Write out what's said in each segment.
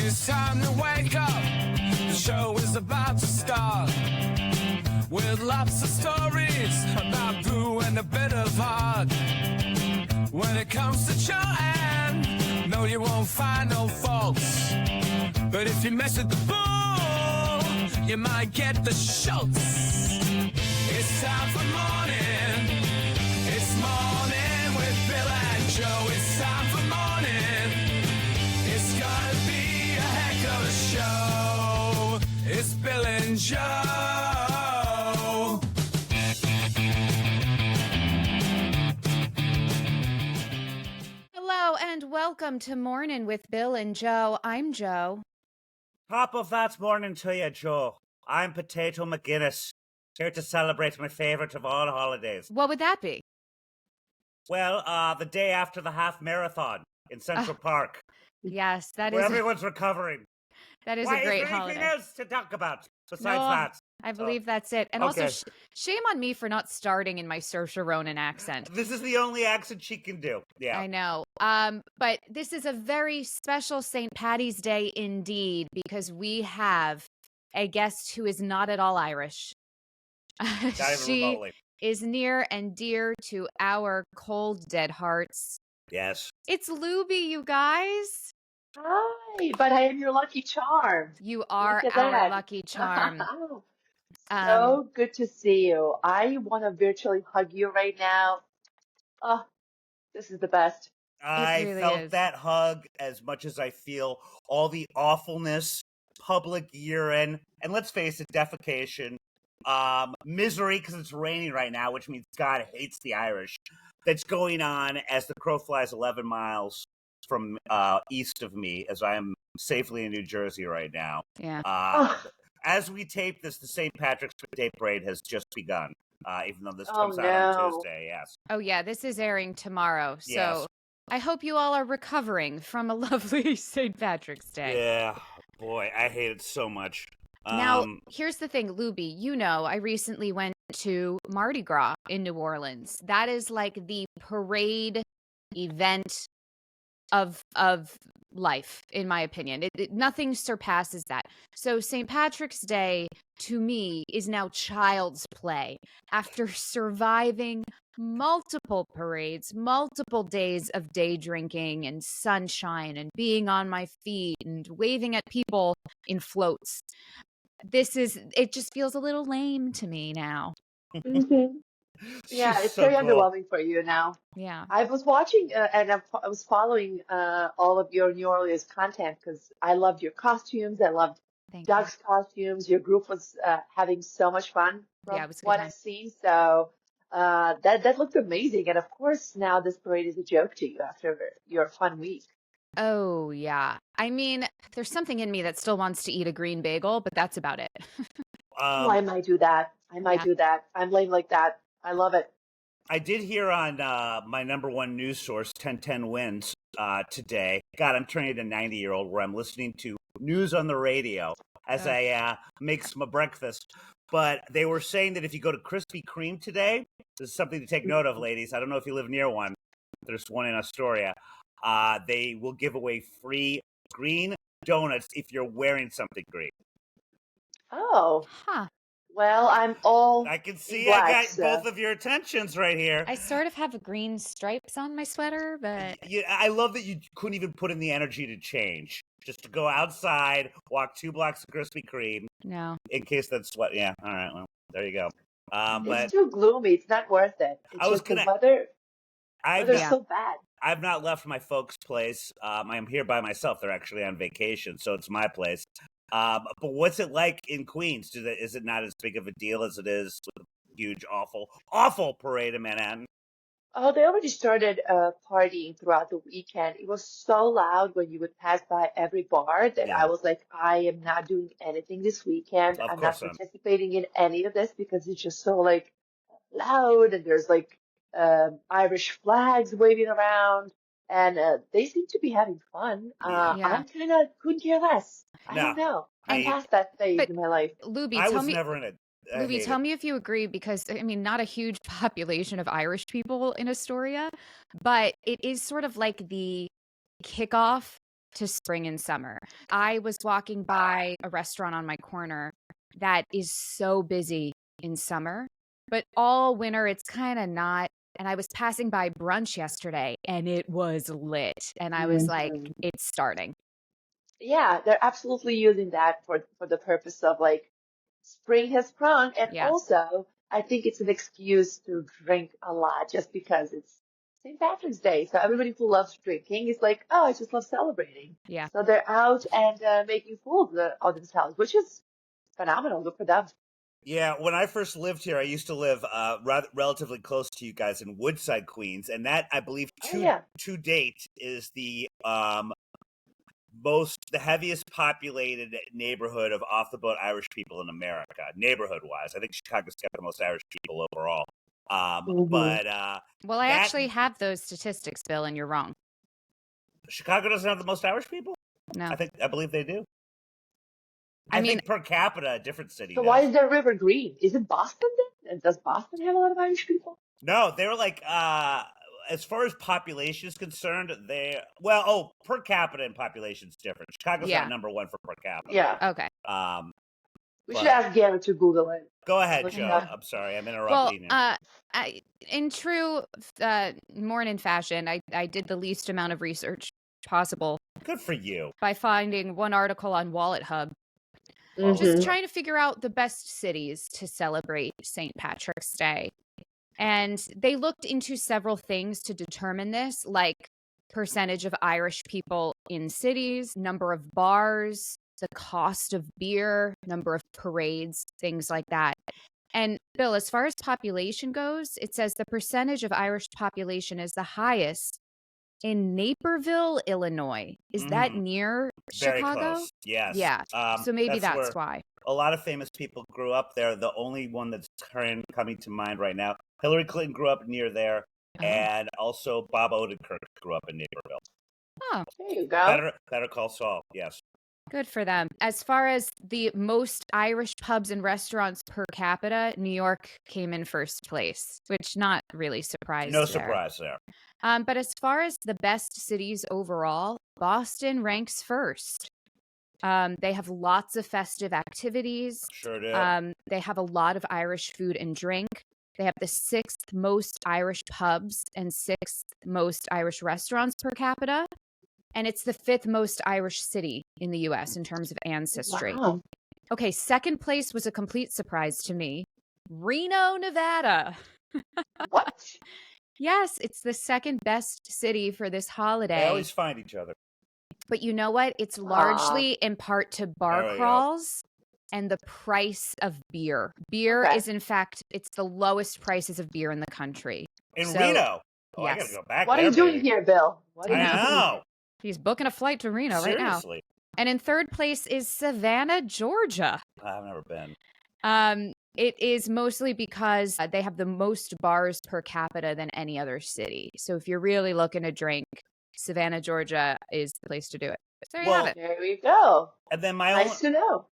It's time to wake up. The show is about to start. With lots of stories about brew and a bit of heart. When it comes to Joanne, no, you won't find no faults. But if you mess with the bull, you might get the schultz. It's time for morning. It's morning with Bill and Joe. It's time for morning. It's gonna be a heck of a show. It's Bill and Joe. Hello and welcome to Mornin with Bill and Joe. I'm Joe. Top of that morning to you, Joe. I'm Potato McGuinness, here to celebrate my favourite of all holidays. What would that be? Well, the day after the half marathon in Central Park, Yes, that where is everyone's recovering. that is Why a great is there holiday. anything else to talk about besides No, that? I believe that's it. And also, Okay. shame on me for not starting in my Saoirse Ronan accent. This is the only accent she can do. Yeah. I know. But this is a very special St. Paddy's Day indeed, because we have a guest who is not at all Irish. Not even She remotely. is near and dear to our cold, dead hearts. Yes. It's Lubi, you guys. Hi, but I am your lucky charm. You are Look at our that. lucky charm. So good to see you. I want to virtually hug you right now. Oh, this is the best. I really felt is. that hug as much as I feel all the awfulness, public urine, and let's face it, defecation, misery because it's raining right now, which means God hates the Irish, that's going on as the crow flies 11 miles from east of me as I am safely in New Jersey right now. Yeah. Oh, As we tape this, the St. Patrick's Day Parade has just begun, even though this oh comes out on no. Tuesday, yes. Oh, yeah, this is airing tomorrow. So Yes. I hope you all are recovering from a lovely St. Patrick's Day. Yeah, boy, I hate it so much. Now, here's the thing, Luby. You know, I recently went to Mardi Gras in New Orleans. That is like the parade event of life, in my opinion. Nothing surpasses that. So St. Patrick's Day, to me, is now child's play. After surviving multiple parades, multiple days of day drinking and sunshine and being on my feet and waving at people in floats. It just feels a little lame to me now. hmm Yeah, she's it's so very cool. underwhelming for you now. Yeah. I was watching and I was following all of your New Orleans content because I loved your costumes. I loved Thank you. Doug's costumes. Your group was having so much fun Yeah, from it was a good what time. I've seen. So that looked amazing. And of course, now this parade is a joke to you after your fun week. Oh, yeah. I mean, there's something in me that still wants to eat a green bagel, but that's about it. Oh, I might do that. I might Yeah. do that. I'm lame like that. I love it. I did hear on my number one news source, 1010 Wins, today. God, I'm turning into a 90-year-old where I'm listening to news on the radio as Oh. I make my breakfast. But they were saying that if you go to Krispy Kreme today, this is something to take note of, ladies. I don't know if you live near one. There's one in Astoria. They will give away free green donuts if you're wearing something green. Oh, Huh. well, I'm all I can see black, I got so- both of your attentions right here. I sort of have green stripes on my sweater, but I love that you couldn't even put in the energy to change. Just to go outside, walk 2 blocks of Krispy Kreme, no. in case that's what. Yeah, all right. Well, there you go. But It's too gloomy. It's not worth it. It's I was just the gonna- weather's Yeah. so bad. I've not left my folks' place. I'm here by myself. They're actually on vacation, so it's my place. But what's it like in Queens? Is it not as big of a deal as it is with a huge, awful parade in Manhattan? Oh, they already started partying throughout the weekend. It was so loud when you would pass by every bar that Yeah. I was like, I am not doing anything this weekend. Of I'm course not not. participating in any of this because it's just so like loud and there's like Irish flags waving around and they seem to be having fun. Yeah. Yeah. I'm kind of couldn't care less. I No, don't know. I'm I- past that phase But- in my life. Luby, I tell was me never in it. I Luby, hate tell it. me if you agree, because I mean, not a huge population of Irish people in Astoria, but it is sort of like the kickoff to spring and summer. I was walking by a restaurant on my corner that is so busy in summer, but all winter it's kind of not. And I was passing by brunch yesterday and it was lit. And I was like, Mhm. it's starting. Yeah, they're absolutely using that for the purpose of like spring has sprung, and Yeah. also I think it's an excuse to drink a lot just because it's St. Patrick's Day. So everybody who loves drinking is like, oh, I just love celebrating. Yeah. So they're out and making fools of themselves, which is phenomenal. Good for them. Yeah, when I first lived here, I used to live relatively close to you guys in Woodside, Queens, and that I believe Oh yeah. to date is the the heaviest populated neighborhood of off the boat Irish people in America, neighborhood wise. I think Chicago's got the most Irish people overall. Hmm. But Well, I that actually have those statistics, Bill, and you're wrong. Chicago doesn't have the most Irish people. No. I believe they do. I I mean, think per capita, a different city So why does. is their river green? Is it Boston then? And does Boston have a lot of Irish people? No, they were like as far as population is concerned, per capita and population is different. Chicago's Yeah. not number one for per capita. Yeah. okay. Um, We should but ask Garrett to Google it. go ahead, Look it Joe. up. I'm sorry, I'm Well, interrupting you. in true Mornin fashion, I did the least amount of research possible Good for you. by finding one article on Wallet Hub, just Mhm. trying to figure out the best cities to celebrate St. Patrick's Day. And they looked into several things to determine this, like percentage of Irish people in cities, number of bars, the cost of beer, number of parades, things like that. And Bill, as far as population goes, it says the percentage of Irish population is the highest in Naperville, Illinois. Is that Mhm. near Very Chicago? close. Yes. Yeah. So maybe That's that's where why. a lot of famous people grew up there. The only one that's coming to mind right now, Hillary Clinton grew up near there, Oh. and also Bob Odenkirk grew up in Naperville. Oh, There you go. Better Call Saul. Yes. good for them. As far as the most Irish pubs and restaurants per capita, New York came in first place, which not really surprised No there. surprise there. But as far as the best cities overall, Boston ranks first. They have lots of festive activities. Sure do. They have a lot of Irish food and drink. They have the sixth most Irish pubs and sixth most Irish restaurants per capita. And it's the fifth most Irish city in the US in terms of ancestry. Wow. Okay, second place was a complete surprise to me. Reno, Nevada. What? Yes, it's the second best city for this They holiday. always find each other. But you know what? It's Aw. largely in part to bar There we go. crawls and the price of beer. Beer Okay. is, in fact, it's the lowest prices of beer in the country. In So, Reno. Oh, I yes. gotta go back What are there, you doing baby. here, Bill? What are I you I doing know. here? He's booking a flight to Reno right now. Seriously. And in third place is Savannah, Georgia. I've never been. It is mostly because they have the most bars per capita than any other city. So if you're really looking to drink, Savannah, Georgia is the place to do it. So there you have Well, it. There we go. and then Nice to know.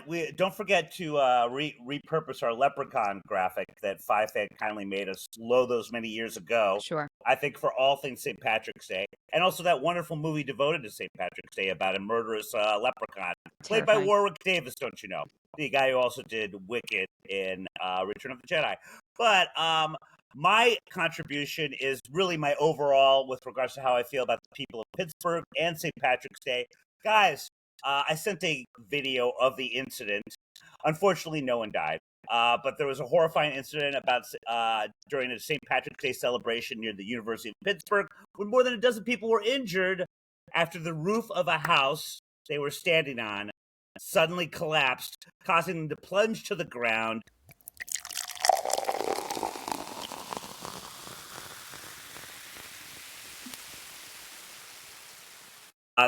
we don't forget to repurpose our leprechaun graphic that Five Fan kindly made us load those many years ago. Sure. I think for all things St. Patrick's Day, and also that wonderful movie devoted to St. Patrick's Day about a murderous leprechaun played by Terrifying. Warwick Davis, don't you know? The guy who also did Wicked in Return of the Jedi. But my contribution is really my overall with regards to how I feel about the people of Pittsburgh and St. Patrick's Day. Guys, I sent a video of the incident. Unfortunately, no one died. But there was a horrifying incident about during a St. Patrick's Day celebration near the University of Pittsburgh when more than a dozen people were injured after the roof of a house they were standing on suddenly collapsed, causing them to plunge to the ground.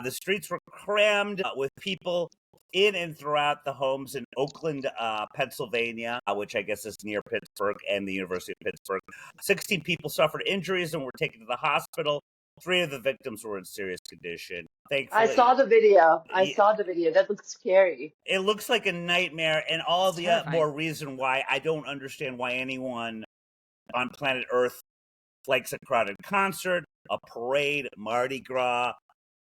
The streets were crammed with people in and throughout the homes in Oakland, Pennsylvania, which I guess is near Pittsburgh and the University of Pittsburgh. 16 people suffered injuries and were taken to the hospital. 3 of the victims were in serious condition. Thankfully, I saw the video. That looks scary. it looks like a nightmare, and all It's the terrifying. more reason why I don't understand why anyone on planet Earth likes a crowded concert, a parade, Mardi Gras,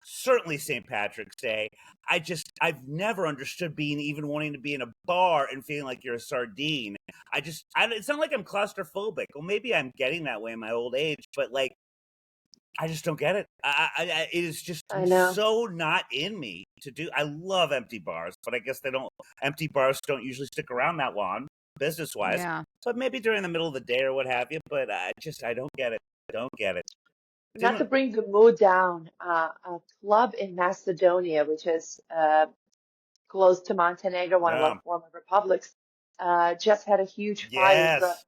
certainly St. Patrick's Day. I've never understood even wanting to be in a bar and feeling like you're a sardine. It's not like I'm claustrophobic. Well, maybe I'm getting that way in my old age, but like, I just don't get it. It is just I know. so not in me to do. I love empty bars, but I guess empty bars don't usually stick around that long, business wise. Yeah. So maybe during the middle of the day or what have you, but I don't get it. Don't get it. Not to bring the mood down, a club in Macedonia, which is close to Montenegro, one of our former republics, just had a huge fire. So Yes.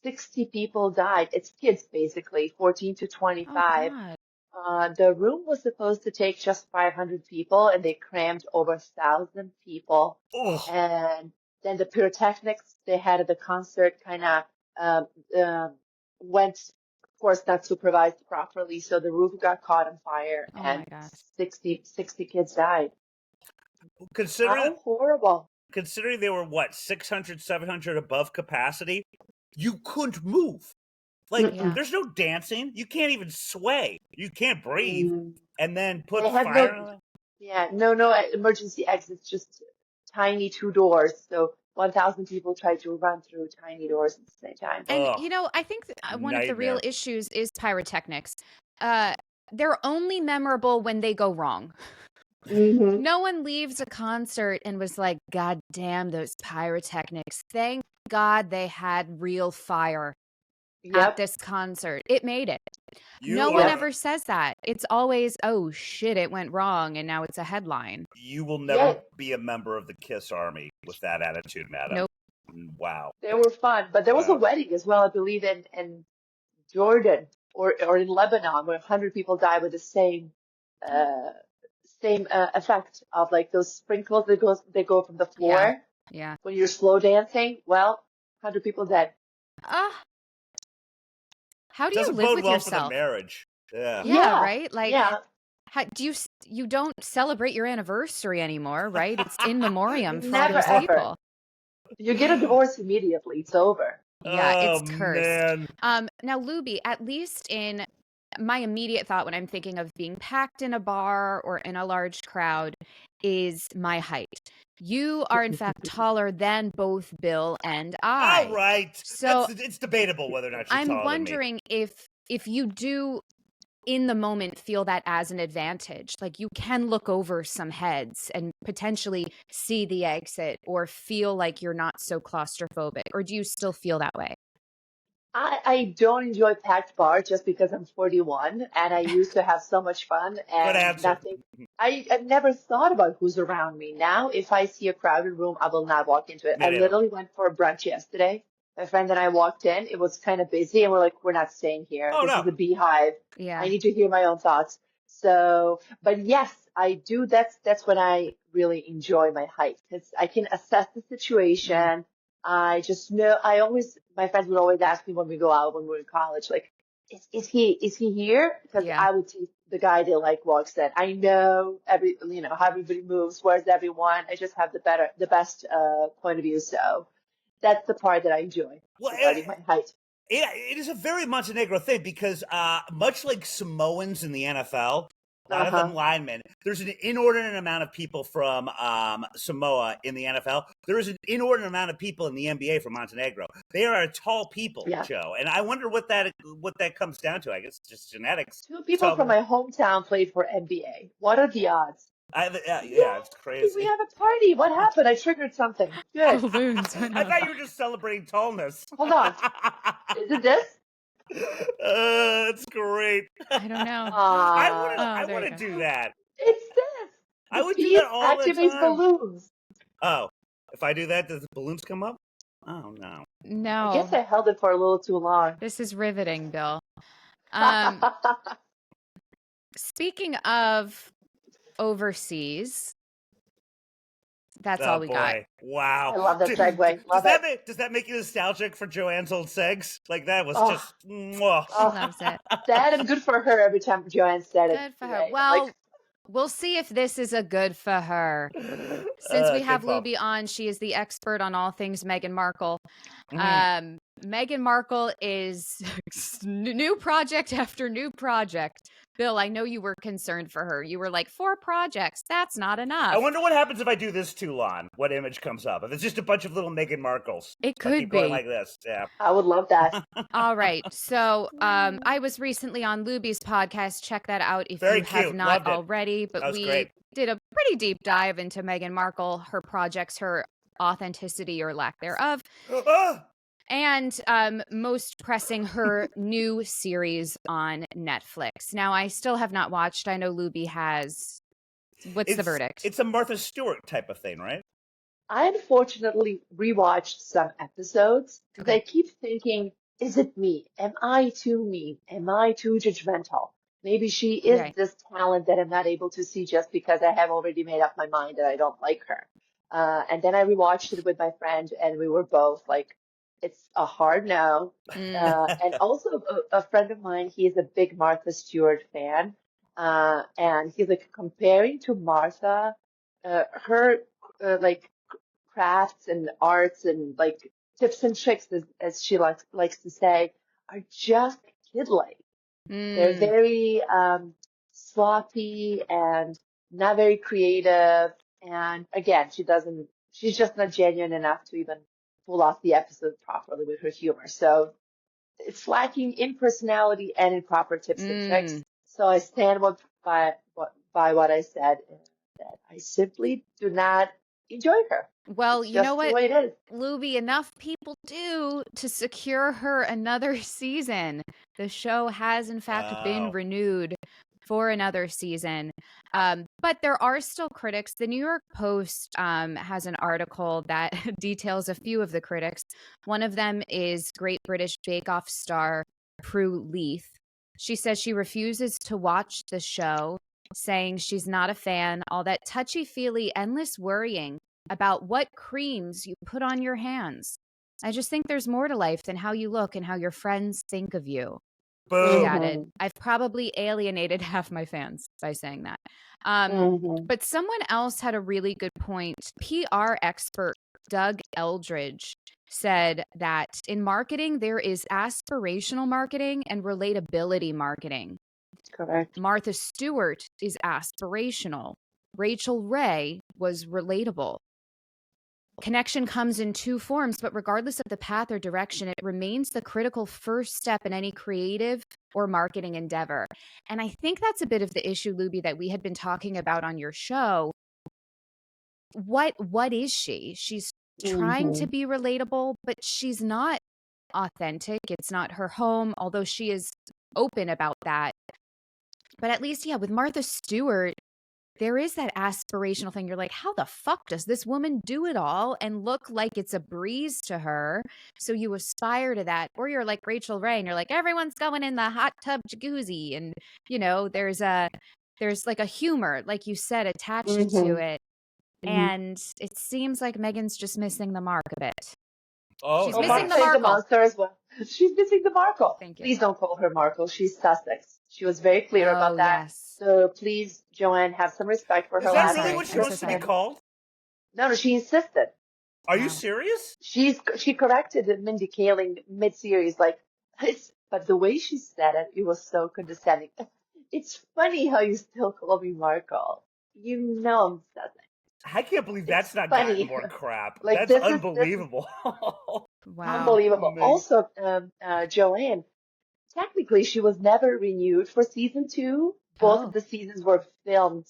60 people died. It's kids, basically, 14 to 25. Oh, God. The room was supposed to take just 500 people, and they crammed over 1,000 people. Ugh. And then the pyrotechnics they had at the concert kind of went, of course, not supervised properly, so the roof got caught on fire, Oh, and my gosh. 60 kids died. Considering How horrible. considering they were what 600, 700 above capacity, you couldn't move. Like, Yeah. there's no dancing. You can't even sway. You can't breathe. And then put They have fire on it. no emergency exits, just tiny 2 doors. So 1,000 people tried to run through tiny doors at the same time. And, Ugh. I think one of the real Nightmare. issues is pyrotechnics. They're only memorable when they go wrong. Mm-hmm. No one leaves a concert and was like, God damn those pyrotechnics. Thank God they had real fire at this concert. It made it. No one ever says that. It's always, oh shit, it went wrong, and now it's a headline. You will never be a member of the KISS Army with that attitude, madam. Nope. Wow. They were fun, but there was a wedding as well, I believe, in Jordan or in Lebanon, where 100 people died with the same effect of like those sprinkles that go from the floor. Yeah. When you're slow dancing, well, 100 people dead. How do you Doesn't live bode with well yourself? For the marriage. Yeah. Yeah, right? Like, how, do you don't celebrate your anniversary anymore, right? It's in memoriam for all Never, those ever. people. You get a divorce immediately. It's over. Yeah, it's cursed. Man. Now, Lubi, at least in my immediate thought when I'm thinking of being packed in a bar or in a large crowd is my height. You are, in fact, taller than both Bill and I. All right. So it's debatable whether or not you're I'm taller wondering than me. if you do in the moment feel that as an advantage, like you can look over some heads and potentially see the exit or feel like you're not so claustrophobic, or do you still feel that way? I don't enjoy packed bars just because I'm 41 and I used to have so much fun and nothing. I've never thought about who's around me. Now, if I see a crowded room, I will not walk into it. I literally went for a brunch yesterday. My friend and I walked in. It was kind of busy and we're like, we're not staying here. This is a beehive. Yeah. I need to hear my own thoughts. So, but yes, I do. That's when I really enjoy my height because I can assess the situation. I just know, my friends would always ask me when we go out, when we're in college, like, is he here? Because I would take the guy they like walks in. I know how everybody moves. Where's everyone? I just have the best, point of view. So that's the part that I enjoy regarding my height. It is a very Montenegro thing because, much like Samoans in the NFL, a lot of them linemen, there's an inordinate amount of people from Samoa in the NFL. There is an inordinate amount of people in the NBA from Montenegro. They are tall people, Joe. And I wonder what that comes down to. I guess it's just genetics. 2 people from my hometown played for NBA. What are the odds? It's crazy. We have a party. What happened? I triggered something. Good. Balloons. I thought you were just celebrating tallness. Hold on. Is it this? It's great. I don't know. I want to do that. It's this. I would do that all the activates time. balloons. Oh, if I do that, does the balloons come up? Oh no. No. I guess I held it for a little too long. This is riveting, Bill. Speaking of overseas, that's all we got. Wow. I love that segue. Does that make you nostalgic for Joanne's old segs? Like that was just. Mwah. She loves it. Sad and good for her every time Joanne said it. Good for her. Well, we'll see if this is a good for her. Since we have Lubi on, she is the expert on all things Meghan Markle. Meghan Markle is new project after new project Bill, I know you were concerned for her. You were like, 4 projects, that's not enough. I wonder what happens if I do this too long. What image comes up? If it's just a bunch of little Meghan Markles. It I could keep going be. like this. Yeah. I would love that. All right. So I was recently on Lubi's podcast. Check that out if Very you have cute. not Loved it. already. But That was we great. did a pretty deep dive into Meghan Markle, her projects, her authenticity or lack thereof, Ah! and most pressing her new series on Netflix. Now, I still have not watched. I know Luby has. What's the verdict? It's a Martha Stewart type of thing, right? I unfortunately rewatched some episodes because Okay. I keep thinking, is it me? Am I too mean? Am I too judgmental? Maybe she is Right. this talent that I'm not able to see just because I have already made up my mind that I don't like her. And then I rewatched it with my friend, and we were both like, it's a hard no. And also, a friend of mine, he is a big Martha Stewart fan. And he's like comparing to Martha, her like crafts and arts and like tips and tricks, as she likes to say, are just kid-like. They're very sloppy and not very creative. And again, she's just not genuine enough to even pull off the episode properly with her humor. So it's lacking in personality and in proper tips and tricks. So I stand by what I said, that I simply do not enjoy her. Well, It's you know just the what, way it is. Luby, enough people do to secure her another season. The show has, in fact, been Wow. renewed for another season. But there are still critics. The New York Post has an article that details a few of the critics. One of them is Great British Bake Off star Prue Leith. She says she refuses to watch the show, saying she's not a fan, all that touchy-feely, endless worrying about what creams you put on your hands. I just think there's more to life than how you look and how your friends think of you. She Boom. added, I've probably alienated half my fans by saying that. But someone else had a really good point. PR expert Doug Eldridge said that in marketing, there is aspirational marketing and relatability marketing. Correct. Martha Stewart is aspirational. Rachel Ray was relatable. Connection comes in 2 forms, but regardless of the path or direction, it remains the critical first step in any creative or marketing endeavor. And I think that's a bit of the issue, Luby, that we had been talking about on your show. What is she? She's trying to be relatable, but she's not authentic. It's not her home, although she is open about that. But at least, yeah, with Martha Stewart, there is that aspirational thing. You're like, how the fuck does this woman do it all and look like it's a breeze to her? So you aspire to that. Or you're like Rachel Ray and you're like, everyone's going in the hot tub jacuzzi. And, you know, there's like a humor, like you said, attached to it. And it seems like Meghan's just missing the mark a bit. Oh, She's Oh, missing the Martha is a Markle. monster as well. She's missing the Markle. Thank you. Please don't call her Markle. She's Sussex. She was very clear about that. Yes. So please, Joanne, have some respect for her Is that last really name. what she's I'm supposed so to be sorry. called? No, she insisted. Are you Wow. serious? She corrected Mindy Kaling mid-series, like, but the way she said it, it was so condescending. It's funny how you still call me Markle. You know I'm Sussex. I can't believe that's It's not funny. gotten more crap. Like, That's this is unbelievable. Wow. unbelievable. Amazing. Also, Joanne, technically she was never renewed for season 2. Both Oh. of the seasons were filmed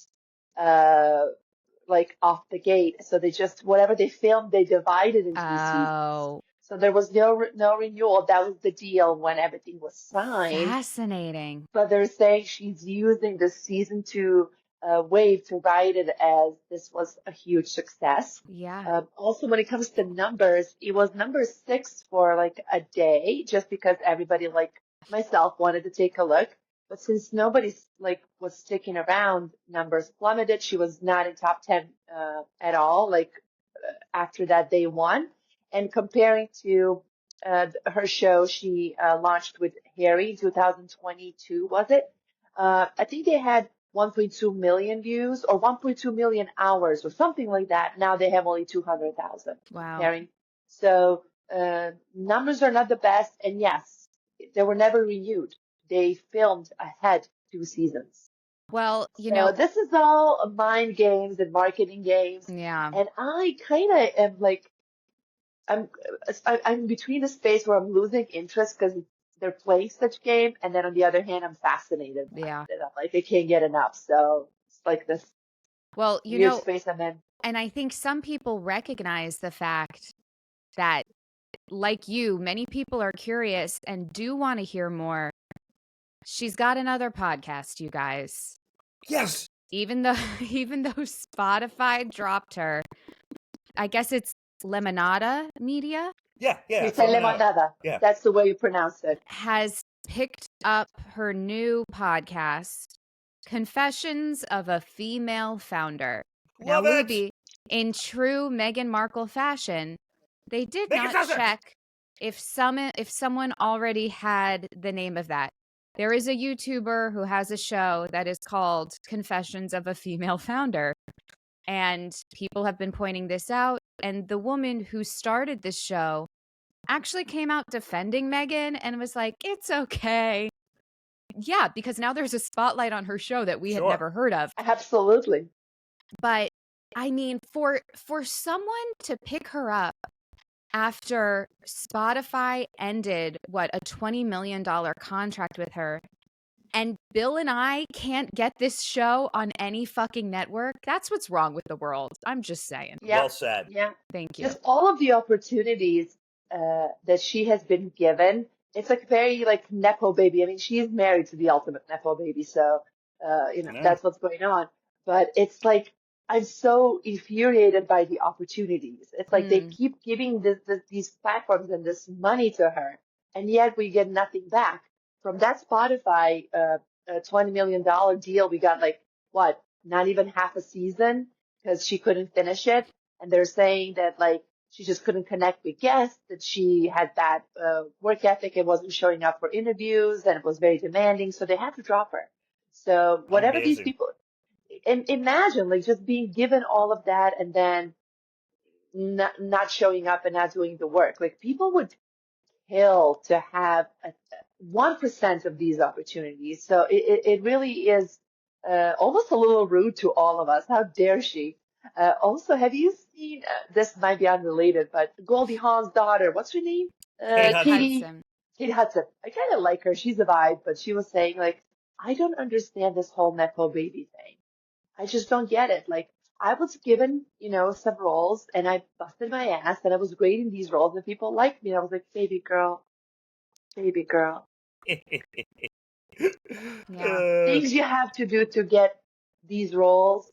like off the gate. So they just, whatever they filmed, they divided into the seasons. Oh, So there was no renewal. That was the deal when everything was signed. fascinating. But they're saying she's using the season 2 wave to write it as this was a huge success. Yeah. Also, when it comes to numbers, it was number 6 for like a day, just because everybody like myself wanted to take a look. But since nobody's like was sticking around, numbers plummeted. She was not in top 10 at all. Like after that day 1, and comparing to her show she launched with Harry in 2022, was it? I think they had 1.2 million views or 1.2 million hours or something like that. Now they have only 200,000 Wow. comparing. So numbers are not the best. And yes, they were never renewed. They filmed ahead 2 seasons. Well, So this is all mind games and marketing games. yeah. And I kind of am like, I'm, I'm between the space where I'm losing interest because they're playing such game. And then on the other hand, I'm fascinated by Yeah. it. And I'm like, I can't get enough. So it's like this Well, weird space I'm in. and I think some people recognize the fact that, like you, many people are curious and do want to hear more. She's got another podcast, you guys. Yes. Even though Spotify dropped her, I guess it's Lemonada Media Yeah. You say Lemonada. Yeah. That's the way you pronounce it. has picked up her new podcast, Confessions of a Female Founder. Love now, it. Lubi, in true Meghan Markle fashion, they did Make it not sausage. check if someone already had the name of that. There is a YouTuber who has a show that is called Confessions of a Female Founder. And people have been pointing this out. And the woman who started this show actually came out defending Meghan and was like, it's okay. Yeah, because now there's a spotlight on her show that we had Sure. never heard of. Absolutely. But I mean, for someone to pick her up after Spotify ended a $20 million contract with her, and Bill and I can't get this show on any fucking network, that's what's wrong with the world. I'm just saying. Yeah. Well said. Yeah. Thank you. Just all of the opportunities that she has been given. It's like very like Nepo baby. I mean, she is married to the ultimate Nepo baby. So, Yeah. that's what's going on. But it's like, I'm so infuriated by the opportunities. It's like they keep giving these platforms and this money to her, and yet we get nothing back. From that Spotify $20 million deal, we got like, what, not even half a season because she couldn't finish it. And they're saying that like she just couldn't connect with guests, that she had bad work ethic and wasn't showing up for interviews and it was very demanding. So they had to drop her. So whatever these Amazing. people, and imagine like just being given all of that and then not showing up and not doing the work. Like people would kill to have 1% of these opportunities. So it really is almost a little rude to all of us. How dare she? Also, have you seen, this might be unrelated, but Goldie Hawn's daughter, what's her name? Kate Hudson. Kate Hudson. I kind of like her. She's a vibe, but she was saying like, I don't understand this whole Nepo baby thing. I just don't get it. Like, I was given, some roles and I busted my ass and I was great in these roles and people liked me. And I was like, baby girl. Yeah. Things you have to do to get these roles.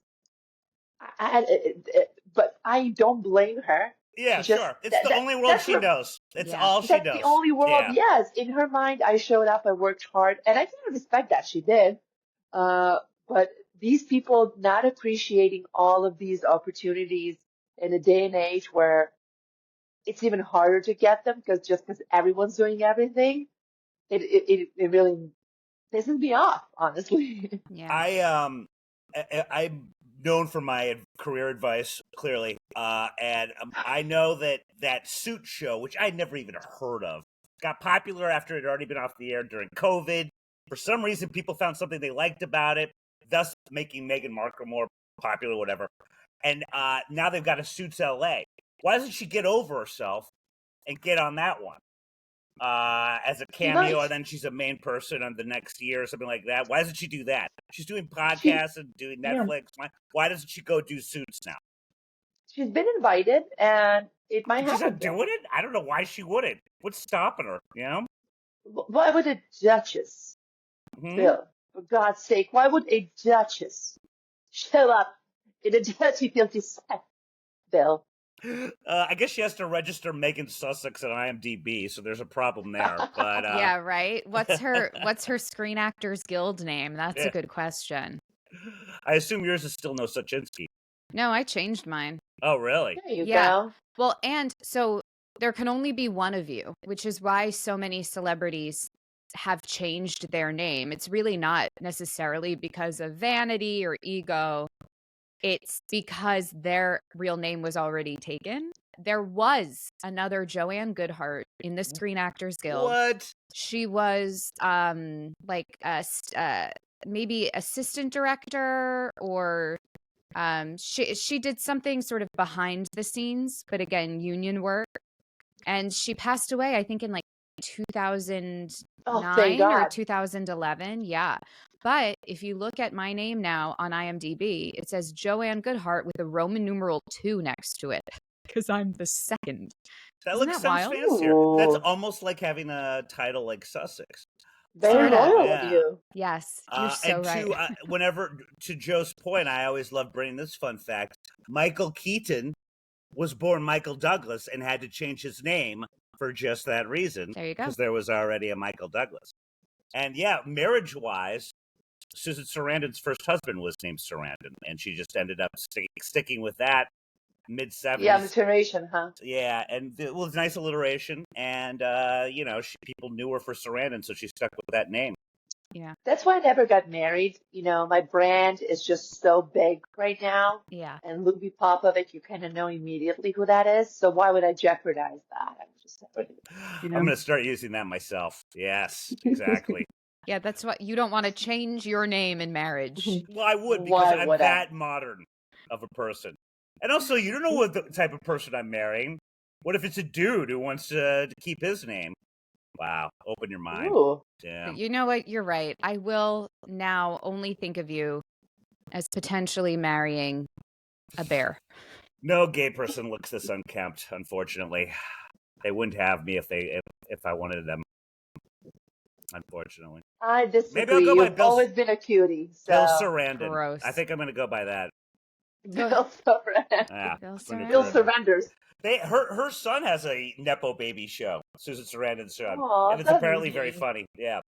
But I don't blame her. Yeah, She just, sure. It's the only world she knows. It's Yeah. all she That's knows. the only world. Yeah. Yes, in her mind, I showed up, I worked hard, and I can respect that she did. But these people not appreciating all of these opportunities in a day and age where it's even harder to get them because everyone's doing everything, it really pisses me off, honestly. Yeah. I'm known for my career advice, clearly, and I know that Suit show, which I'd never even heard of, got popular after it had already been off the air during COVID. For some reason, people found something they liked about it, thus making Meghan Markle more popular, whatever. And now they've got a Suits LA. Why doesn't she get over herself and get on that one as a cameo, and then she's a main person on the next year or something like that? Why doesn't she do that? She's doing podcasts and doing Netflix. Yeah. Why doesn't she go do Suits now? She's been invited, and it might happen. She's not doing it? I don't know why she wouldn't. What's stopping her, Why would a duchess, Bill, for God's sake, why would a duchess show up in a dirty, filthy set, Bill? I guess she has to register Megan Sussex on IMDb, so there's a problem there. But yeah, right. What's her Screen Actors Guild name? That's a good question. I assume yours is still No Suchinsky. No, I changed mine. Oh, really? There you go. Well, and so there can only be one of you, which is why so many celebrities have changed their name. It's really not necessarily because of vanity or ego. It's because their real name was already taken. There was another Joanne Goodhart in the Screen Actors Guild. What? She was maybe assistant director, or she did something sort of behind the scenes, but again, union work. And she passed away, I think, in like Oh, thank 2009 or God. 2011. Yeah. But if you look at my name now on IMDb, it says Joanne Goodhart with a Roman numeral 2 next to it because I'm the second. That Isn't looks that sounds wild? fancier. That's Ooh, almost like having a title like Sussex. very Sort of. loyal of Yeah. you. Yes, you're so And right. whenever to Joe's point, I always love bringing this fun fact. Michael Keaton was born Michael Douglas and had to change his name for just that reason There you go. because there was already a Michael Douglas. And yeah, marriage-wise, Susan Sarandon's first husband was named Sarandon, and she just ended up sticking with that mid Yeah, 70s. alliteration, huh? Yeah, and it was nice alliteration, and people knew her for Sarandon, so she stuck with that name. Yeah. That's why I never got married. My brand is just so big right now. Yeah. And Lubi Popovic, you kind of know immediately who that is. So why would I jeopardize that? I would just I'm going to start using that myself. Yes, exactly. Yeah, that's what you don't want to change your name in marriage. Well, I would because Why I'm would I? that modern of a person. And also, you don't know what the type of person I'm marrying. What if it's a dude who wants to keep his name? Wow, open your mind. Ooh. Yeah. But you know what? You're right. I will now only think of you as potentially marrying a bear. No gay person looks this unkempt, unfortunately. They wouldn't have me if I wanted them. Unfortunately. I Maybe I'll disagree. go by You've always been a cutie. Bill So, Sarandon. Gross. I think I'm going to go by that. Bill surrenders. Yeah. Bill Bill Sarandon. surrenders. Her son has a Nepo baby show, Susan Sarandon's son. Oh, And it's that's apparently very neat. funny. Yeah.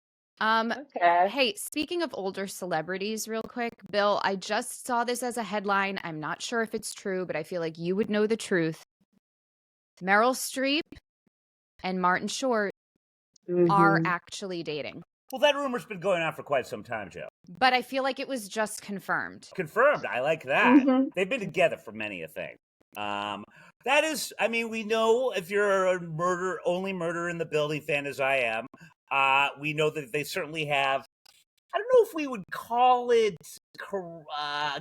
Okay. Hey, speaking of older celebrities, real quick, Bill, I just saw this as a headline. I'm not sure if it's true, but I feel like you would know the truth. Meryl Streep and Martin Short are Hmm. actually dating. Well, that rumor's been going on for quite some time, Joe. But I feel like it was just confirmed. Confirmed. I like that. They've been together for many a thing. That is, I mean, we know if you're a only murder in the building fan as I am, we know that they certainly have, I don't know if we would call it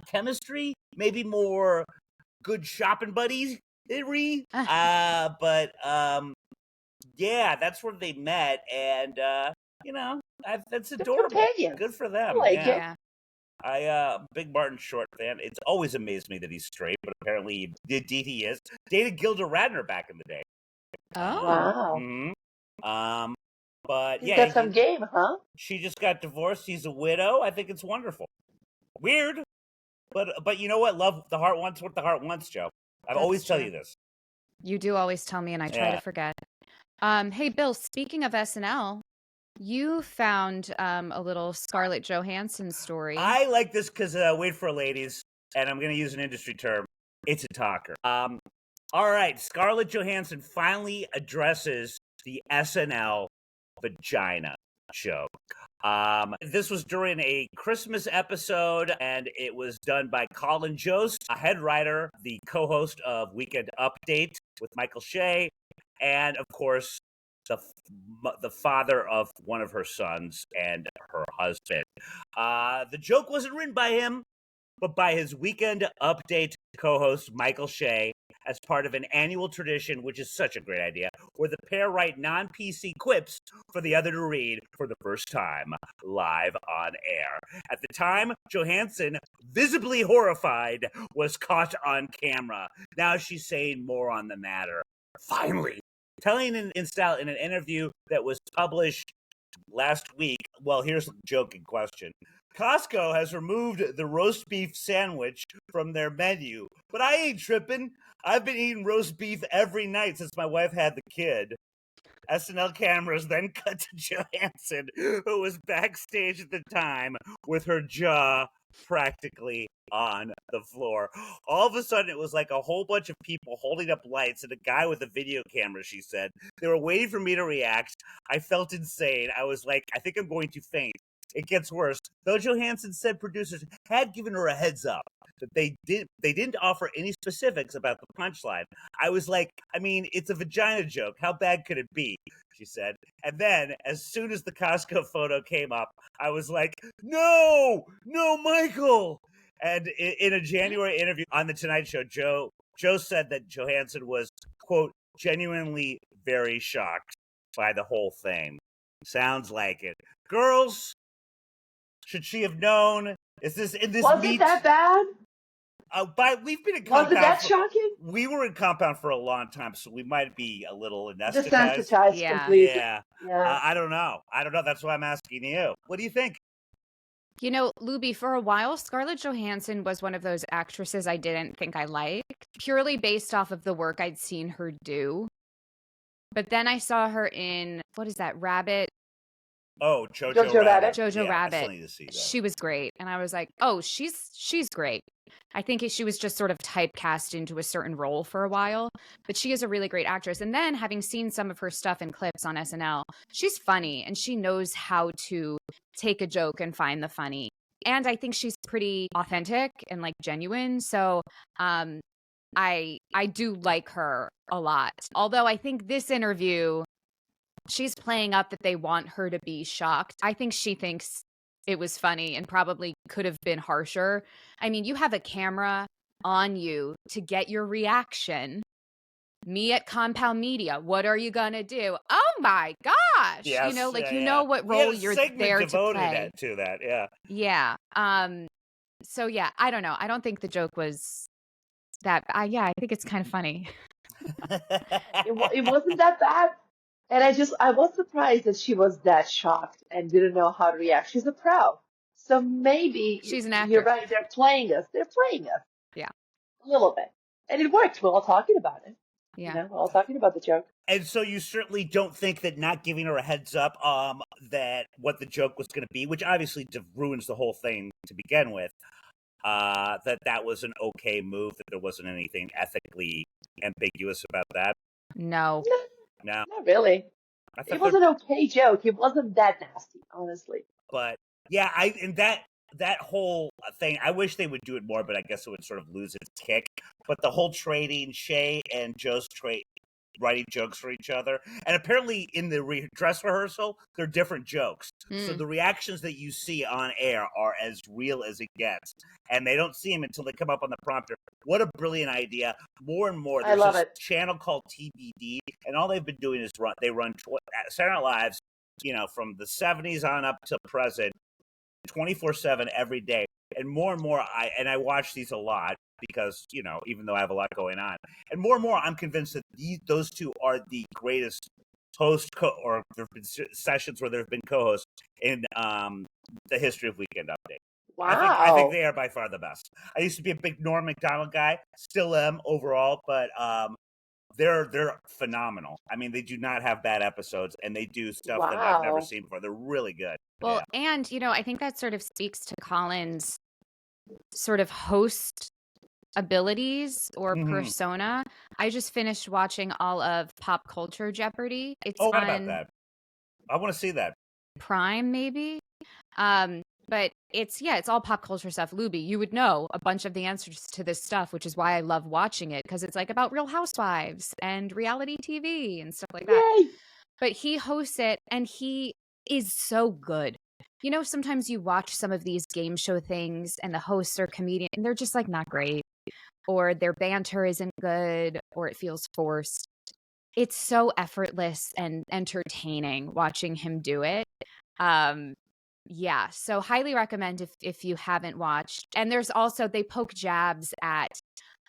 chemistry, maybe more good shopping buddies. But yeah, that's where they met, and that's Good adorable. companions. Good for I them. like Yeah. it. Yeah. Big Martin Short fan. It's always amazed me that he's straight, but apparently indeed he is. Dated Gilda Radner back in the day. Oh. Wow. But He's yeah, got some game, huh? she just got divorced. He's a widow. I think it's wonderful. Weird, but you know what? Love the heart wants what the heart wants, Joe. I've That's always tell true. you this. You do always tell me, and I try Yeah. to forget. Hey, Bill, speaking of SNL, you found a little Scarlett Johansson story. I like this because wait for ladies, and I'm going to use an industry term. It's a talker. All right, Scarlett Johansson finally addresses the SNL vagina joke. This was during a Christmas episode, and it was done by Colin Jost, a head writer, the co-host of Weekend Update with Michael Shea, and of course, the father of one of her sons and her husband. The joke wasn't written by him, but by his Weekend Update co-host Michael Shea as part of an annual tradition, which is such a great idea, where the pair write non-PC quips for the other to read for the first time live on air. At the time, Johansson, visibly horrified, was caught on camera. Now she's saying more on the matter. Finally, telling in style in an interview that was published last week. Well, here's the joke in question. Costco has removed the roast beef sandwich from their menu, but I ain't tripping. I've been eating roast beef every night since my wife had the kid. SNL cameras then cut to Johansson, who was backstage at the time with her jaw practically on the floor. All of a sudden, it was like a whole bunch of people holding up lights and a guy with a video camera, she said. They were waiting for me to react. I felt insane. I was like, I think I'm going to faint. It gets worse. Though Johansson said producers had given her a heads up, that they didn't offer any specifics about the punchline. I was like, I mean, it's a vagina joke. How bad could it be? She said. And then, as soon as the Costco photo came up, I was like, no, Michael. And in a January interview on The Tonight Show, Joe said that Johansson was, quote, genuinely very shocked by the whole thing. Sounds like it. Girls, should she have known? Is this in this Was it that bad? We've been in Was compound. it that shocking? We were in compound for a long time, so we might be a little anesthetized. Desensitized completely. Yeah. I don't know. That's why I'm asking you. What do you think? You know, Luby, for a while, Scarlett Johansson was one of those actresses I didn't think I liked, purely based off of the work I'd seen her do. But then I saw her in, what is that, Rabbit? Oh, Jojo Rabbit. Jojo Yeah, Rabbit. I still need to see that. She was great. And I was like, oh, she's great. I think she was just sort of typecast into a certain role for a while, but she is a really great actress. And then having seen some of her stuff in clips on SNL, she's funny and she knows how to take a joke and find the funny. And I think she's pretty authentic and like genuine. So I do like her a lot. Although I think this interview, she's playing up that they want her to be shocked. I think she thinks it was funny and probably could have been harsher. I mean, you have a camera on you to get your reaction. Me at Compound Media, what are you gonna do? Oh my gosh! Yes, you know, like you know what role you're there to play. To that, yeah. Yeah. So yeah, I don't know. I don't think the joke was that. Yeah, I think it's kind of funny. It wasn't that bad. And I was surprised that she was that shocked and didn't know how to react. She's a pro. So maybe she's an actor. You're right. They're playing us. Yeah. A little bit. And it worked. We're all talking about it. Yeah. You know, we're all talking about the joke. And so you certainly don't think that not giving her a heads up that what the joke was going to be, which obviously ruins the whole thing to begin with, that was an okay move, that there wasn't anything ethically ambiguous about that? No. No. Not really. It was an okay joke. It wasn't that nasty, honestly. But yeah, that whole thing, I wish they would do it more, but I guess it would sort of lose its kick. But the whole trading, Shay and Joe's writing jokes for each other, and apparently in the dress rehearsal, they're different jokes. So the reactions that you see on air are as real as it gets, and they don't see them until they come up on the prompter. What a brilliant idea! More and more, there's this channel called TBD, and all they've been doing is run Saturday Night Live's, from the 70s on up to present, 24/7 every day. And more, I watch these a lot because, even though I have a lot going on, and more, I'm convinced that those two are the greatest or there have been sessions where there have been co-hosts in the history of Weekend Update. Wow. I think they are by far the best. I used to be a big Norm Macdonald guy, still am overall, but they're phenomenal. I mean, they do not have bad episodes, and they do stuff that I've never seen before. They're really good. Well, and, I think that sort of speaks to Colin's sort of host abilities or persona. I just finished watching all of Pop Culture Jeopardy. It's on about that. I want to see that. Prime, maybe. But it's all pop culture stuff. Luby, you would know a bunch of the answers to this stuff, which is why I love watching it, because it's like about Real Housewives and reality TV and stuff like that. Yay! But he hosts it and he is so good. Sometimes you watch some of these game show things and the hosts are comedian and they're just like not great, or their banter isn't good, or it feels forced. It's so effortless and entertaining watching him do it. Yeah, so highly recommend if you haven't watched. And there's also, they poke jabs at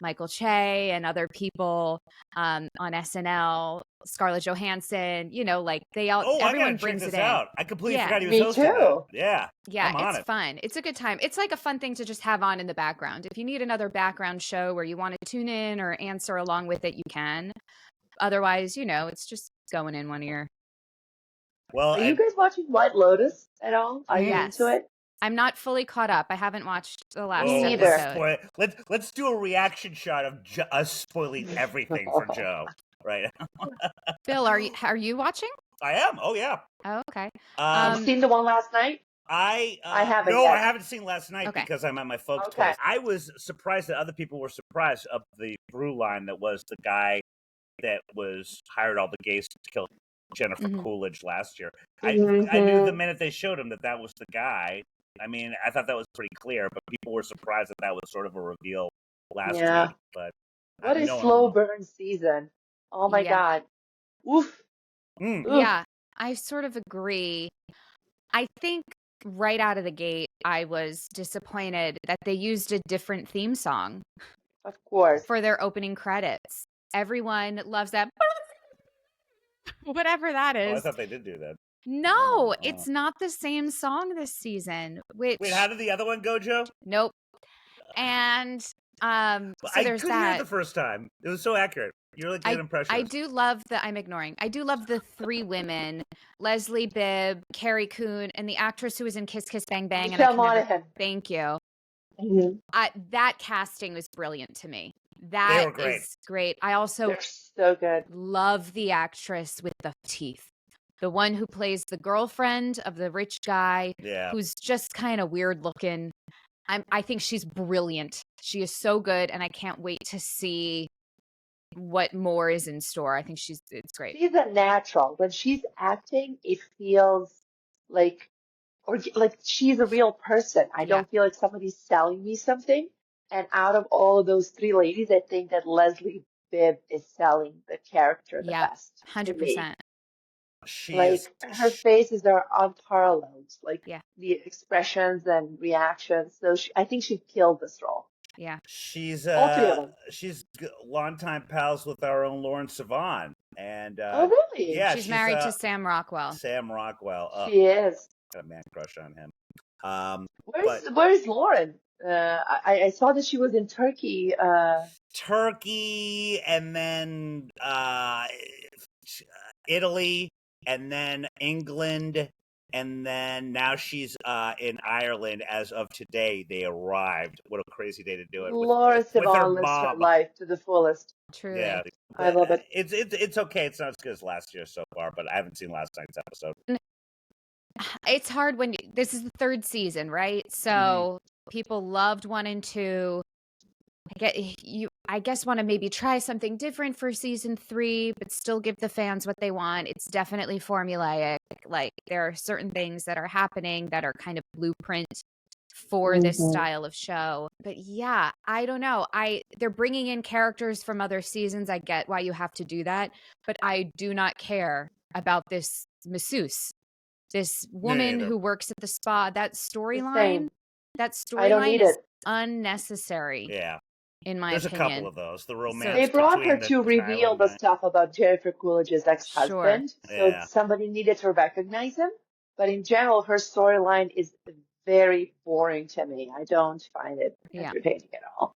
Michael Che and other people on SNL, Scarlett Johansson, everyone brings it in. Out. I completely forgot he was hosting that. Yeah. Yeah, it's fun. It's a good time. It's like a fun thing to just have on in the background. If you need another background show where you want to tune in or answer along with it, you can. Otherwise, it's just going in one ear. Well, are you guys watching White Lotus at all? Are you into it? I'm not fully caught up. I haven't watched the last episode. Let's do a reaction shot of us spoiling everything for Joe. Right. Bill, are you watching? I am. Oh yeah. Oh, okay. You've seen the one last night? I haven't no, yet. I haven't seen last night Okay. because I'm at my folks' Okay. place. I was surprised that other people were surprised of the brew line that was the guy that was hired all the gays to kill Jennifer Mhm. Coolidge last year. I knew the minute they showed him that was the guy. I mean, I thought that was pretty clear, but people were surprised that was sort of a reveal last Yeah. week. But What a no, slow burn season. Oh my Yeah. God. Oof. Mm. Oof. Yeah, I sort of agree. I think right out of the gate, I was disappointed that they used a different theme song Of course. for their opening credits. Everyone loves that, whatever that Oh, I is. thought they did do that. No, Oh. it's not the same song this season. Which Wait, how did the other one go, Joe? nope. And so I there's couldn't hear it that. the first time. It was so accurate. You're like an impressionist. I do love I'm ignoring. I do love the three women: Leslie Bibb, Carrie Coon, and the actress who was in Kiss Kiss Bang Bang. Michelle and I can never, Monaghan. thank you. Mhm. That casting was brilliant to me. They That were great. is great. I also They're so good. love the actress with the teeth. The one who plays the girlfriend of the rich guy, Yeah. who's just kind of weird looking. I think she's brilliant. She is so good, and I can't wait to see what more is in store. I think it's great. She's a natural. When she's acting, it feels like, or like she's a real person. I Yeah. don't feel like somebody's selling me something. And out of all of those three ladies, I think that Leslie Bibb is selling the character the Yeah, best to me. 100%. Like her faces are unparalleled, like Yeah. the expressions and reactions. So I think she killed this role. Yeah. She's All three of them. she's longtime pals with our own Lauren Sivan, and Oh, really? yeah, she's married to Sam Rockwell. Sam Rockwell. She is. Got a man crush on him. Where's Lauren? I saw that she was in Turkey. Turkey, and then Italy, and then England, and then now she's in Ireland as of today. They arrived. What a crazy day to do it Laura with her Sivan lives her mom. life to the fullest. Truly. Yeah, I love it. It's okay. It's not as good as last year so far, but I haven't seen last night's episode. It's hard when this is the third season, right? So people loved 1 and 2. I guess want to maybe try something different for season 3, but still give the fans what they want. It's definitely formulaic. Like there are certain things that are happening that are kind of blueprint for this style of show. But yeah, I don't know. They're bringing in characters from other seasons. I get why you have to do that, but I do not care about this masseuse, this woman who works at the spa. That storyline I don't need is it. unnecessary. Yeah. In my There's opinion. a couple of those. The romance. They brought her between to reveal the stuff about Jennifer Coolidge's ex-husband, so somebody needed to recognize him. But in general, her storyline is very boring to me. I don't find it entertaining at all.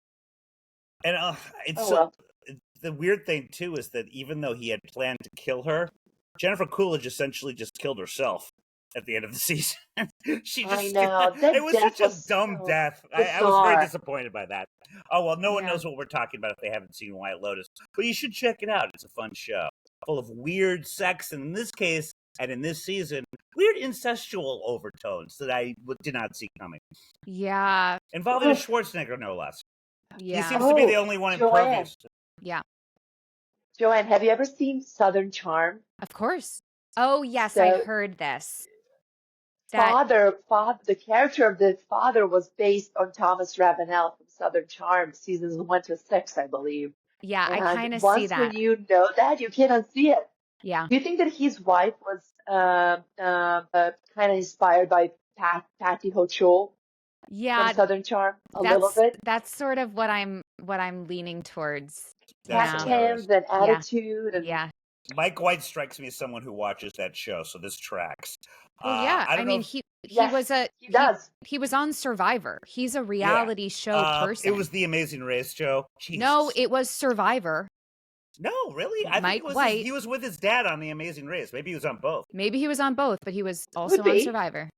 And the weird thing too is that even though he had planned to kill her, Jennifer Coolidge essentially just killed herself at the end of the season. She just, I know. It was such a dumb death. I was very disappointed by that. Oh, well, no one knows what we're talking about if they haven't seen White Lotus. But you should check it out. It's a fun show. Full of weird sex, and in this case, and in this season, weird incestual overtones that I did not see coming. Yeah. Involving a Schwarzenegger, no less. Yeah. He seems to be the only one impervious. Yeah. Joanne, have you ever seen Southern Charm? Of course. Oh, yes, I heard this. The character of the father was based on Thomas Ravenel from Southern Charm, seasons 1 to 6, I believe. Yeah, and I kind of see once that. when you know that, you can't unsee it. Yeah. Do you think that his wife was kind of inspired by Patty Hochul? Yeah, from Southern Charm a little bit. That's sort of what I'm leaning towards. Cams and attitude and Mike White strikes me as someone who watches that show, so this tracks. Well, yeah, I mean, he was on Survivor. He's a reality show person. It was The Amazing Race show. Jesus. No, it was Survivor. No, really? I Mike think White. He was with his dad on The Amazing Race. Maybe he was on both. Maybe he was on both, but he was also on Survivor.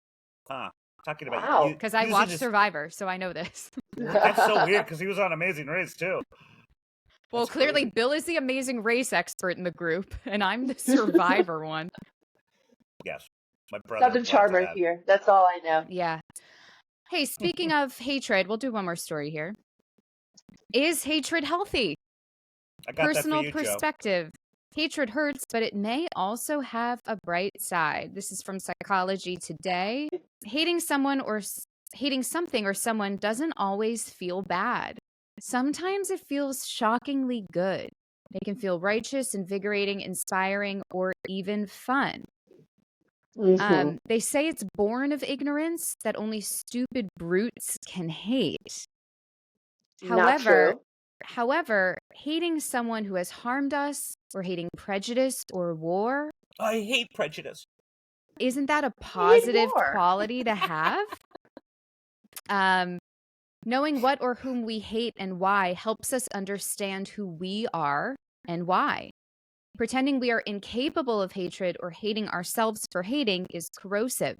Huh. Talking about because I watched Survivor, so I know this. That's so weird because he was on Amazing Race too. Well, clearly Bill is the Amazing Race expert in the group, and I'm the Survivor one. Yes. My brother Southern brought charmer that up. here. That's all I know. Yeah. Hey, speaking of hatred, we'll do one more story here. Is hatred healthy? I got that for Personal you, Joe. perspective. Hatred hurts, but it may also have a bright side. This is from Psychology Today. Hating someone or hating something or someone doesn't always feel bad. Sometimes it feels shockingly good. They can feel righteous, invigorating, inspiring, or even fun. Hmm. They say it's born of ignorance that only stupid brutes can hate. Not true. However, hating someone who has harmed us or hating prejudice or war, I hate prejudice. isn't that a I hate positive war. quality to have? Knowing what or whom we hate and why helps us understand who we are and why. Pretending we are incapable of hatred or hating ourselves for hating is corrosive.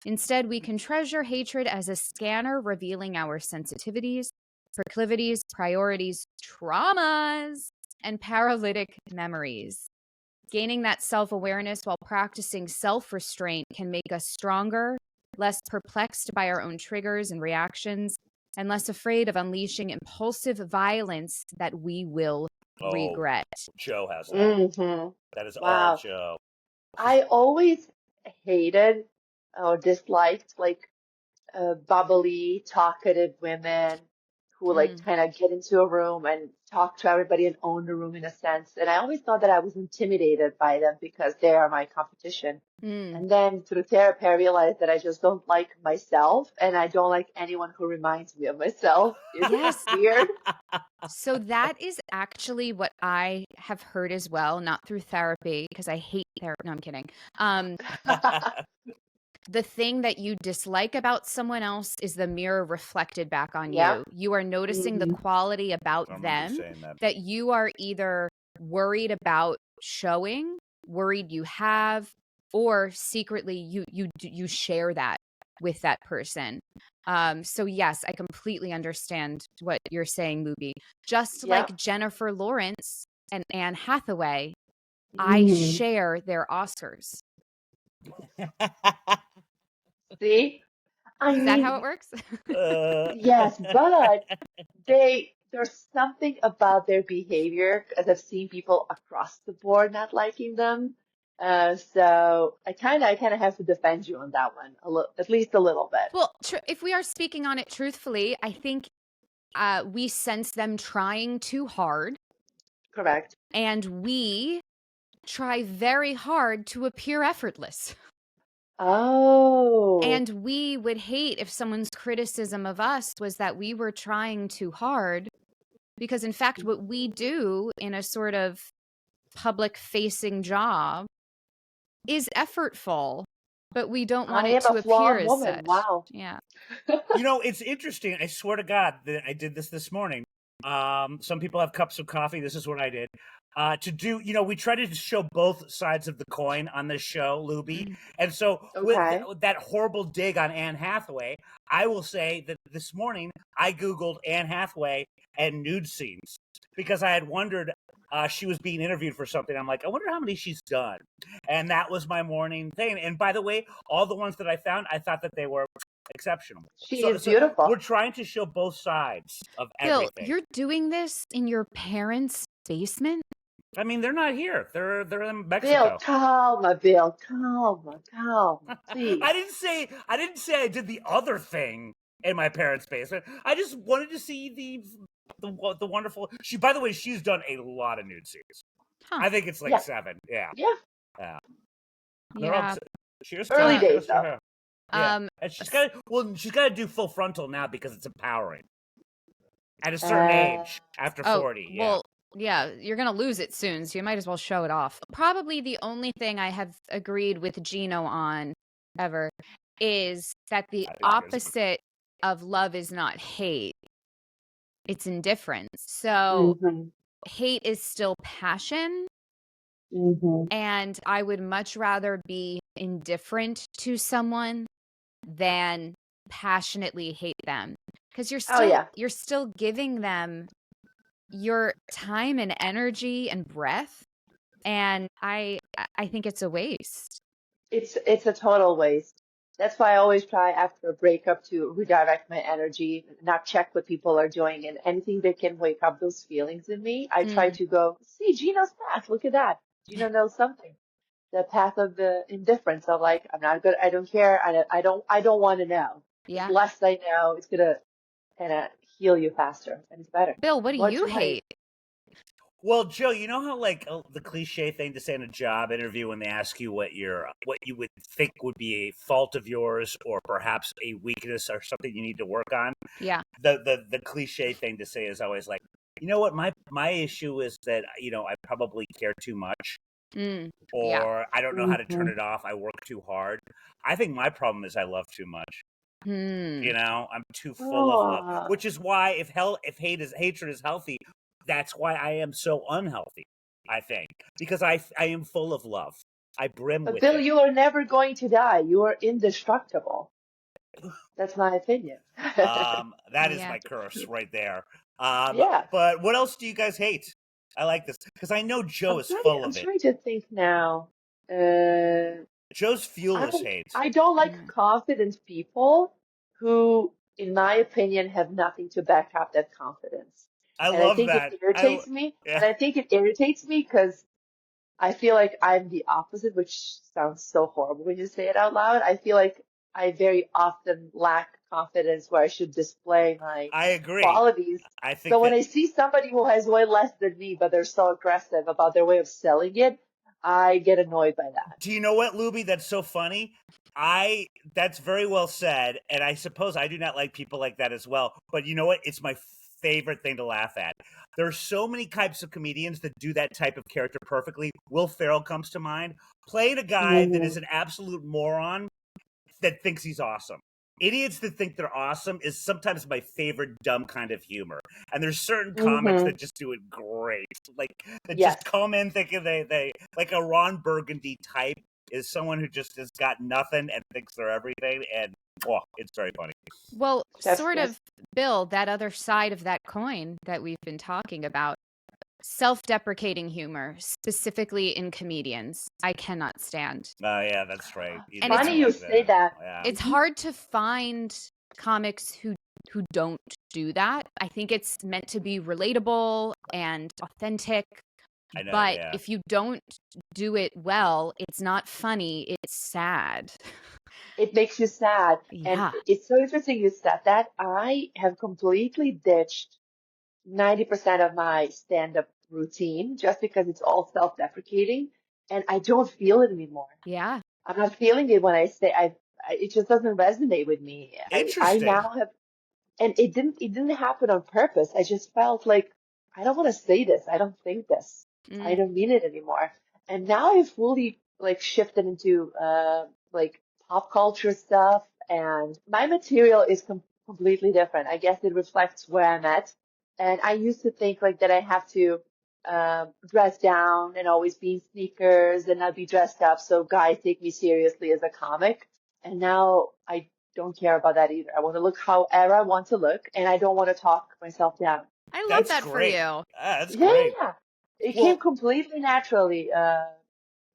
Instead, we can treasure hatred as a scanner revealing our sensitivities, proclivities, priorities, traumas, and paralytic memories. Gaining that self-awareness while practicing self-restraint can make us stronger, less perplexed by our own triggers and reactions, and less afraid of unleashing impulsive violence that we will regret. Joe has that. Hmm. That is all Wow. Joe. I always hated or disliked like bubbly, talkative women who like Mm, kind of get into a room and talk to everybody and own the room in a sense. And I always thought that I was intimidated by them because they are my competition. mm. And then through therapy, I realized that I just don't like myself and I don't like anyone who reminds me of myself. Is Yes. it weird? So that is actually what I have heard as well, not through therapy, because I hate therapy. No, I'm kidding. The thing that you dislike about someone else is the mirror reflected back on Yeah. you. You are noticing the Hmm. quality about I remember you them saying that. that you are either worried about showing, worried you have, or secretly you share that with that person. So yes, I completely understand what you're saying, Luby. Just Yeah. like Jennifer Lawrence and Anne Hathaway, I Hmm. share their Oscars. See? I Is that how it mean, works? yes, but there's something about their behavior as I've seen people across the board not liking them. So I kind of have to defend you on that one a little, at least a little bit. Well, if we are speaking on it truthfully, I think we sense them trying too hard, Correct. and we try very hard to appear effortless. Oh, And we would hate if someone's criticism of us was that we were trying too hard, because in fact, what we do in a sort of public facing job is effortful, but we don't want I it am a to appear flawed as woman. such. Wow. Yeah. You know, it's interesting. I swear to God that I did this morning. Some people have cups of coffee. This is what I did. To do, you know, we try to show both sides of the coin on this show, Luby. Mm. And so, with Okay. that horrible dig on Anne Hathaway, I will say that this morning I Googled Anne Hathaway and nude scenes because I had wondered. She was being interviewed for something. I'm like, I wonder how many she's done. And that was my morning thing. And by the way, all the ones that I found, I thought that they were exceptional. She So, is beautiful. we're trying to show both sides of Phil, everything. you're doing this in your parents' basement? I mean, they're not here. They're in Bill, Mexico. calma, Bill, calma, please. I didn't say I did the other thing in my parents' basement. I just wanted to see the wonderful. By the way, she's done a lot of nude scenes. Huh. I think it's like Yeah. 7. Yeah. Yeah. They're Yeah. up. Cheers Early to days, cheers to though. her. Yeah. Um, And she's got to do full frontal now because it's empowering. At a certain age, after 40, yeah. Well, yeah, you're going to lose it soon, so you might as well show it off. Probably the only thing I have agreed with Gino on ever is that the I think opposite of love is not hate, it's indifference. So Mm-hmm. hate is still passion, Mm-hmm. and I would much rather be indifferent to someone than passionately hate them, because you're still giving them your time and energy and breath, and I think it's a waste. It's a total waste. That's why I always try after a breakup to redirect my energy, not check what people are doing, and anything that can wake up those feelings in me, I try Mm, to go, see, Gino's path, look at that. Gino knows something. The path of the indifference of like, I'm not good, I don't care, I don't want to know. The yeah. less I know, it's gonna kind of heal you faster and it's better. Bill, what do What's you right? hate? Well, Joe, you know how like the cliche thing to say in a job interview when they ask you what you would think would be a fault of yours or perhaps a weakness or something you need to work on. Yeah. The cliche thing to say is always like, you know what, my issue is that I probably care too much, Mm, yeah. or I don't know how to turn Hmm. it off. I work too hard. I think my problem is I love too much. Hmm. I'm too full of love, Oh, which is why if hatred is healthy, that's why I am so unhealthy. I think because I am full of love. I brim but with Bill, it. you are never going to die. You are indestructible. That's my opinion. That is Yeah. my curse right there. Yeah. But what else do you guys hate? I like this because I know Joe is full I'm of it. trying to think now. Uh, Joe's fuel is I hate. I don't like Mm. confident people who, in my opinion, have nothing to back up that confidence. I And I love think it that. irritates me. Yeah. And I think it irritates me because I feel like I'm the opposite, which sounds so horrible when you say it out loud. I feel like I very often lack confidence where I should display my I agree. qualities. I So think when that. I see somebody who has way less than me, but they're so aggressive about their way of selling it, I get annoyed by that. Do you know what, Luby? That's so funny. I That's very well said, and I suppose I do not like people like that as well. But you know what? It's my favorite thing to laugh at. There's so many types of comedians that do that type of character perfectly. Will Ferrell comes to mind, playing a guy that is Hmm. an absolute moron that thinks he's awesome. Idiots that think they're awesome is sometimes my favorite dumb kind of humor. And there's certain comics Hmm. that just do it great. Like that just Yes, come in thinking they like a Ron Burgundy type is someone who just has got nothing and thinks they're everything, and oh, it's very funny. Well, chef's sort kiss. of, Bill, that other side of that coin that we've been talking about, self-deprecating humor, specifically in comedians, I cannot stand. Oh yeah, that's right. You And do it's not Funny you like say that. that. Yeah. it's Hmm. hard to find comics who don't do that. I think it's meant to be relatable and authentic, I know, but yeah. if you don't do it well, it's not funny, it's sad. It makes you sad. And Yeah. it's so interesting you said that. I have completely ditched 90% of my stand-up routine just because it's all self-deprecating and I don't feel it anymore. Yeah. I'm not feeling it when I say it just doesn't resonate with me. I Interesting. now have, and it didn't happen on purpose. I just felt like I don't want to say this. I don't think this. I Mm. don't mean it anymore. And now I've fully like shifted into like pop culture stuff, and my material is completely different. I guess it reflects where I'm at. And I used to think like that I have to dress down and always be in sneakers and not be dressed up so guys take me seriously as a comic. And now I don't care about that either. I want to look however I want to look, and I don't want to talk myself down. I love That's that for great. you. Ah, that's Yeah, great. yeah, yeah. It came Well, completely naturally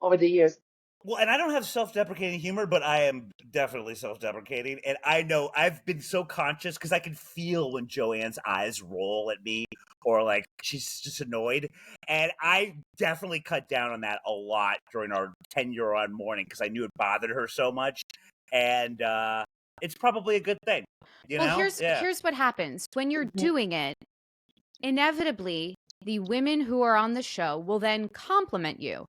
over the years. Well, and I don't have self-deprecating humor, but I am definitely self-deprecating, and I know I've been so conscious because I can feel when Joanne's eyes roll at me, or like she's just annoyed, and I definitely cut down on that a lot during our 10-year on Morning because I knew it bothered her so much, and it's probably a good thing, you Well, know? here's Yeah. here's what happens. When you're Hmm. doing it, inevitably the women who are on the show will then compliment you.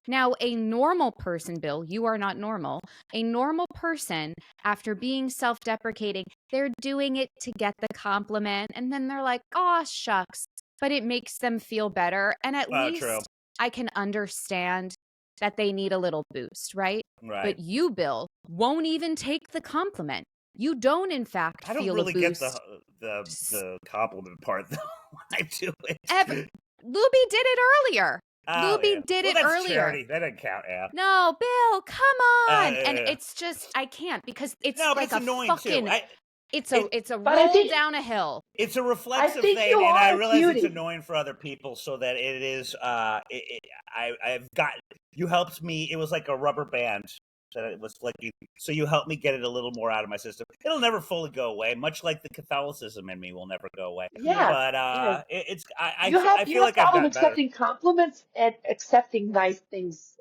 Now, a normal person, Bill, you are not normal. A normal person, after being self deprecating, they're doing it to get the compliment. And then they're like, oh, shucks. But it makes them feel better. And at Oh, true. least I can understand that they need a little boost, right? Right. But you, Bill, won't even take the compliment. You don't, in fact, I don't feel a really get boost. the compliment part though when I do Ever. it. Luby did it earlier. Oh yeah. Luby did Well, it that's earlier. charity. That doesn't count. Yeah. No, Bill, come on. Yeah, And yeah. it's just I can't because it's No, but like it's a annoying too. fucking It it's a But I roll think down a hill. it's a I reflexive think thing, you and I are a realize it's cutie. annoying for other people. So that it is. I've got you helped me. It was like a rubber band that it was flicking. So you helped me get it a little more out of my system. It'll never fully go away, much like the Catholicism in me will never go away. Yeah. But Yeah. I You feel have like I've problem gotten better. accepting compliments and accepting nice things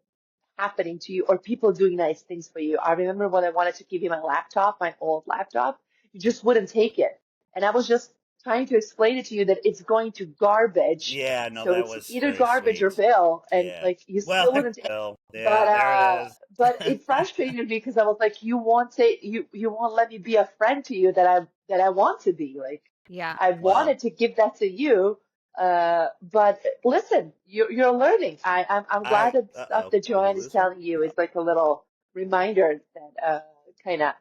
happening to you or people doing nice things for you. I remember when I wanted to give you my laptop, my old laptop, you just wouldn't take it. And I was just trying to explain it to you that it's going to garbage. Yeah, no, So that it's was either very garbage or sweet. Bill. And Yeah. like you Well, still wouldn't take it. Bill. Yeah, there it is. But it frustrated me because I was like, you won't let me be a friend to you that I want to be. Like Yeah. I Well, wanted to give that to you. But listen, you're learning. I'm glad that stuff that did we Joanne is lose her? telling you is like a little reminder that kind of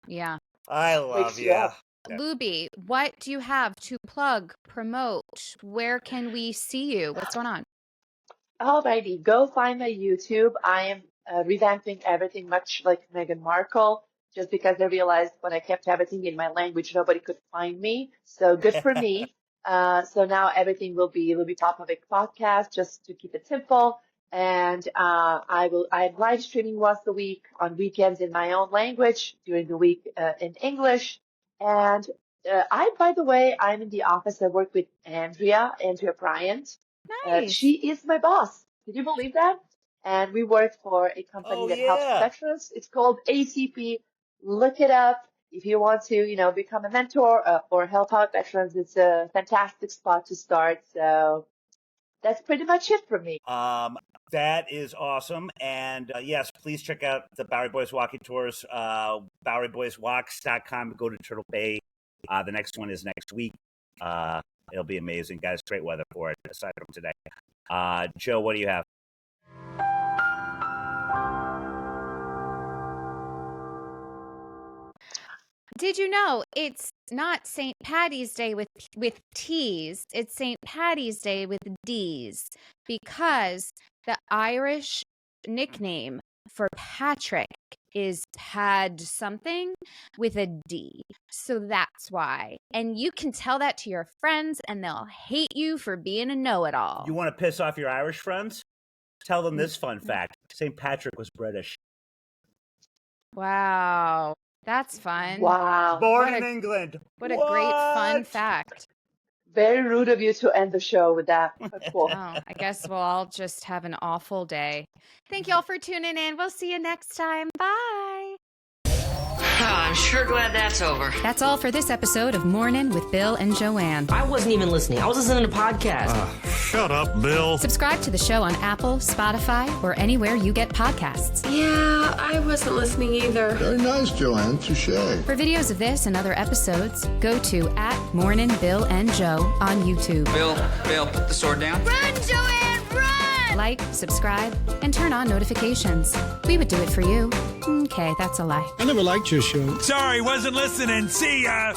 Yeah. I wakes love you you. up. Yeah. Lubi, what do you have to plug, promote? Where can we see you? What's going on? Alrighty, go find my YouTube. I am revamping everything much like Meghan Markle, just because I realized when I kept everything in my language, nobody could find me. So good for me. So now everything will be Lubi Popovic podcast, just to keep it simple. And I'm live streaming once a week on weekends in my own language, during the week in English. And by the way, I'm in the office. I work with Andrea Bryant. Nice. She is my boss. Did you believe that? And we work for a company Oh, that helps yeah. veterans. It's called ACP. Look it up. If you want to, become a mentor or help out veterans, it's a fantastic spot to start. So that's pretty much it for me. That is awesome. And yes, please check out the Bowery Boys Walking Tours, BoweryBoysWalks.com. Go to Turtle Bay. The next one is next week. It'll be amazing, guys. Great weather for it, aside from today. Joe, what do you have? Did you know it's not St. Paddy's Day with T's, it's St. Paddy's Day with D's, because the Irish nickname for Patrick is Pad something with a D. So that's why. And you can tell that to your friends and they'll hate you for being a know-it-all. You want to piss off your Irish friends? Tell them this fun fact. St. Patrick was British. Wow. That's fun. Wow. Born in England. What a great fun What? fact. Very rude of you to end the show with that. But cool. Oh, I guess we'll all just have an awful day. Thank you all for tuning in. We'll see you next time. Bye. I'm sure glad that's over. That's all for this episode of Mornin with Bill and Joanne. I wasn't even listening. I was listening to podcasts. Shut up, Bill. Subscribe to the show on Apple, Spotify, or anywhere you get podcasts. Yeah, I wasn't listening either. Very nice, Joanne. Touche. For videos of this and other episodes, go to @MorninBillAndJoe on YouTube. Bill, put the sword down. Run, Joanne, run! Like, subscribe, and turn on notifications. We would do it for you. Okay, that's a lie. I never liked your show. Sorry, wasn't listening. See ya.